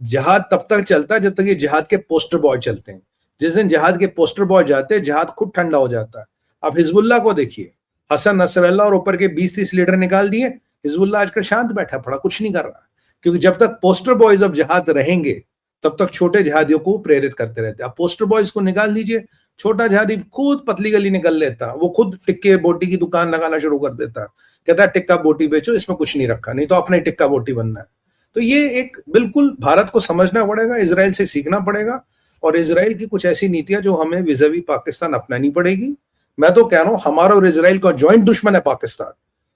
जहाद तब तक चलता है जब तक ये जहाद के पोस्टर बॉय चलते हैं। जिस दिन जहाद के पोस्टर बॉय जाते हैं, जहाद खुद ठंडा हो जाता है। अब हिजबुल्लाह को देखिए, हसन नसरल्लाह और ऊपर के 20-30 लीडर निकाल दिए, हिजबुल्लाह आजकल शांत बैठा पड़ा, कुछ नहीं कर रहा, क्योंकि जब तक पोस्टर बॉयज ऑफ जहाद रहेंगे तब तक छोटे जहादियों को प्रेरित करते रहते। अब पोस्टर बॉयज को निकाल दीजिए, छोटा जहादी खुद पतली गली निकल लेता, वो खुद टिक्के बोटी की दुकान लगाना शुरू कर देता, कहता है टिक्का बोटी बेचो, इसमें कुछ नहीं रखा, नहीं तो अपने टिक्का बोटी बनना है। तो ये एक बिल्कुल भारत को समझना पड़ेगा, इजराइल से सीखना पड़ेगा, और इजराइल की कुछ ऐसी नीतियां जो हमें विज़ावी पाकिस्तान अपनानी पड़ेगी। मैं तो कह रहा हूं हमारा और इजराइल का जॉइंट दुश्मन है पाकिस्तान,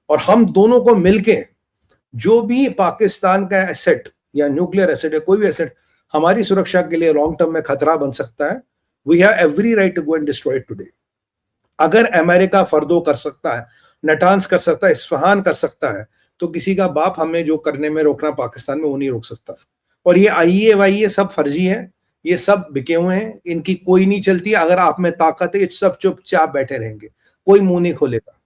और हम दोनों को मिलके जो भी पाकिस्तान का एसेट या न्यूक्लियर एसेट है, कोई भी एसेट हमारी सुरक्षा के लिए लॉन्ग टर्म में खतरा बन सकता है, we have every right to go and destroy it today. अगर अमेरिका फर्दो कर सकता है, नटांस कर सकता है, इस्फहान कर सकता है, तो किसी का बाप हमें जो करने में रोकना पाकिस्तान में वो नहीं रोक सकता। और ये आईए वाईए सब फर्जी है, ये सब बिके हुए हैं, इनकी कोई नहीं चलती। अगर आप में ताकत है, ये सब चुपचाप बैठे रहेंगे, कोई मुंह नहीं खोलेगा।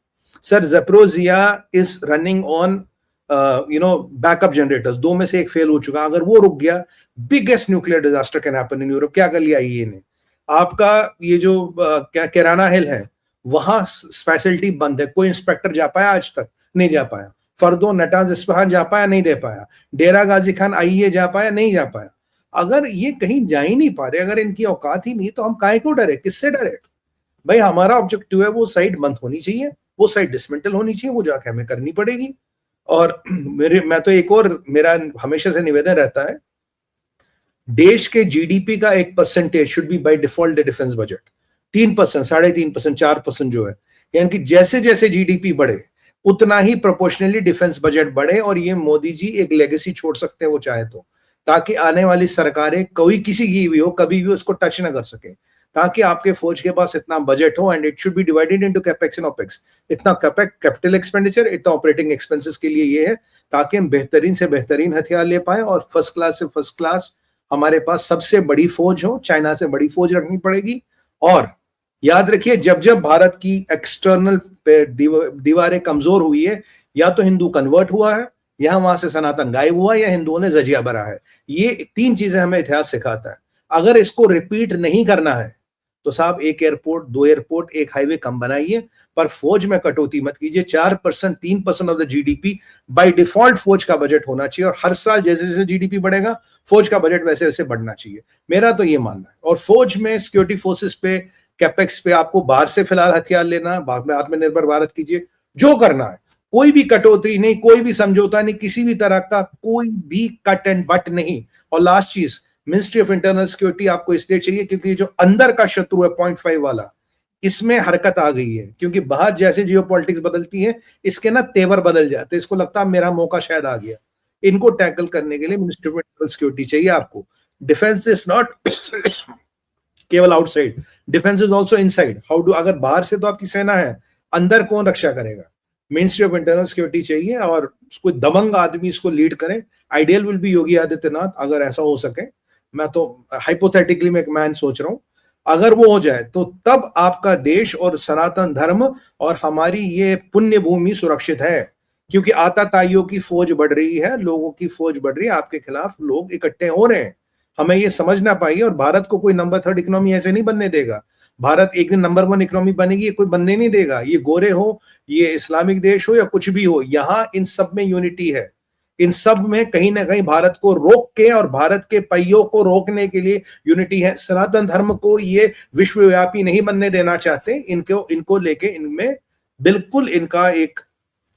Sir, Zaporizhzhia is running on backup generators, 2 में से 1 फेल हो चुका, अगर वो रुक गया, biggest nuclear disaster can happen in Europe. क्या कर लिया आईए ने? आपका ये जो क्या किराना हिल है, वहां फैसिलिटी बंद है, कोई इंस्पेक्टर जा पाया आज तक? नहीं जा पाया। फर्दो, नटांज, इस्फहान जा पाया? नहीं दे पाया। डेरा गाजी खान आईए जा पाया? नहीं जा पाया। अगर ये कहीं जा ही नहीं पा रहे, अगर इनकी औकात ही नहीं, तो हम काहे को डरे, किससे डरे? भाई हमारा ऑब्जेक्टिव है वो साइड बंद होनी चाहिए, वो साइड डिसमेंटल होनी चाहिए, वो जाके हमें करनी पड़ेगी। और मैं तो एक और मेरा हमेशा से निवेदन रहता है, देश के जीडीपी का 1% should be by default defence budget. 3%, 3.5%, 4% जो है, यानी कि जैसे जैसे जीडीपी बढ़े उतना ही प्रोपोर्शनली डिफेंस बजट बढ़े। और ये मोदी जी एक लेगेसी छोड़ सकते हैं वो चाहे तो, ताकि आने वाली सरकारें, कोई किसी की भी हो, कभी भी उसको टच ना कर सके, ताकि आपके फौज के पास इतना बजट हो। And it should be divided into capex and opex. इतना कैपिटल एक्सपेंडिचर, इतना ऑपरेटिंग एक्सपेंसेस के लिए ये है, ताकि हम बेहतरीन से बेहतरीन हथियार ले पाए और फर्स्ट क्लास से फर्स्ट क्लास हमारे पास सबसे बड़ी फौज हो। चाइना से बड़ी फौज रखनी पड़ेगी। और याद रखिए, जब जब भारत की एक्सटर्नल दीवारें कमजोर हुई है, या तो हिंदू कन्वर्ट हुआ है, या वहां से सनातन गायब हुआ, या हिंदुओं ने जजिया भरा है। ये 3 चीजें हमें इतिहास सिखाता है। अगर इसको रिपीट नहीं करना है तो साहब 1 एयरपोर्ट, 2 एयरपोर्ट, 1 हाईवे कम बनाइए, पर फौज में कटौती मत कीजिए। 4%, 3% of the GDP by default फौज का बजट होना चाहिए, और हर साल जैसे जैसे जीडीपी बढ़ेगा फौज का बजट वैसे वैसे बढ़ना चाहिए। मेरा तो ये मानना है। और फौज में सिक्योरिटी फोर्सेस पे, कैपेक्स पे आपको बाहर से फिलहाल हथियार लेना, बाद में आत्मनिर्भर भारत कीजिए, जो करना है। कोई भी कटौती नहीं, कोई भी समझौता नहीं, किसी भी तरह का कोई भी कट एंड बट नहीं। और लास्ट चीज, मिनिस्ट्री ऑफ इंटरनल सिक्योरिटी आपको इसलिए चाहिए क्योंकि जो अंदर का शत्रु है 0.5 वाला, इसमें हरकत आ गई है। क्योंकि बाहर जैसे जियोपॉलिटिक्स बदलती है, इसके ना तेवर बदल जाते हैं। इसको लगता है मेरा मौका शायद आ गया। इनको टैकल करने के लिए मिनिस्ट्री ऑफ इंटरनल सिक्योरिटी चाहिए आपको। डिफेंस इज नॉट केवल outside, defence is also inside. How do, अगर बाहर से तो आपकी सेना है, अंदर कौन रक्षा करेगा? मिनिस्ट्री ऑफ इंटरनल सिक्योरिटी चाहिए, और कोई दबंग आदमी इसको लीड करे। Ideal will be Yogi Adityanath, अगर ऐसा हो सके। मैं तो हाइपोथेटिकली मैं एक मैन सोच रहा हूं, अगर वो हो जाए तो तब आपका देश और सनातन धर्म और हमारी ये पुण्य भूमि सुरक्षित है। क्योंकि आताताइयों की फौज बढ़ रही है, लोगों की फौज बढ़ रही है, आपके खिलाफ लोग इकट्ठे हो रहे हैं। हमें ये समझना पाइए। और भारत को कोई नंबर 3 इकोनॉमी ऐसे नहीं बनने देगा। भारत एक दिन नंबर 1 इकोनॉमी बनेगी, ये कोई बनने नहीं देगा। ये गोरे हो, ये इस्लामिक देश हो, या कुछ भी हो, यहां इन सब में यूनिटी है। इन सब में कहीं ना कहीं भारत को रोक के और भारत के पहियों को रोकने के लिए यूनिटी है। सनातन धर्म को ये विश्वव्यापी नहीं बनने देना चाहते। इनको लेके इनमें बिल्कुल इनका एक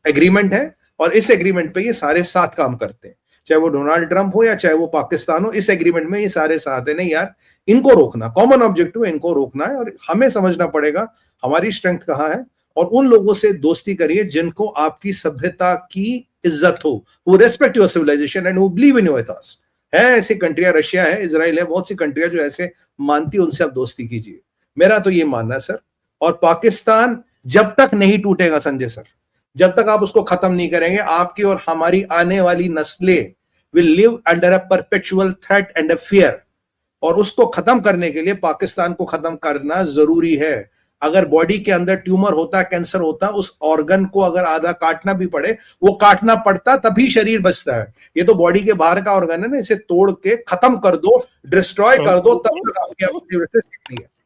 एग्रीमेंट है, और इस एग्रीमेंट पे ये सारे साथ काम करते हैं। चाहे वो डोनाल्ड ट्रंप हो या चाहे वो पाकिस्तान हो, इस एग्रीमेंट में ये सारे साथ है। नहीं यार, इनको रोकना कॉमन ऑब्जेक्टिव है, इनको रोकना है। और हमें समझना पड़ेगा हमारी स्ट्रेंथ कहाँ है, और उन लोगों से दोस्ती करिए जिनको आपकी सभ्यता की इज्जत हो, वो रेस्पेक्ट योर सिविलाइजेशन एंड वो बिलीव इन योर इथियोस। है ऐसी कंट्रियां, रशिया है, इजराइल है, बहुत सी कंट्रियां जो ऐसे मानती है, उनसे आप दोस्ती कीजिए। मेरा तो ये मानना है सर। और पाकिस्तान जब तक नहीं टूटेगा संजय सर, जब तक आप उसको खत्म नहीं करेंगे, आपकी और हमारी आने वाली नस्लें will live under a perpetual threat and a fear. और उसको खत्म करने के लिए पाकिस्तान को खत्म करना जरूरी है। अगर बॉडी के अंदर ट्यूमर होता, कैंसर होता, उस ऑर्गन को अगर आधा काटना भी पड़े, वो काटना पड़ता, तभी शरीर बचता है। ये तो बॉडी के बाहर का ऑर्गन है ना, इसे तोड़ के खत्म कर दो, डिस्ट्रॉय कर दो, तब तक आपकी है।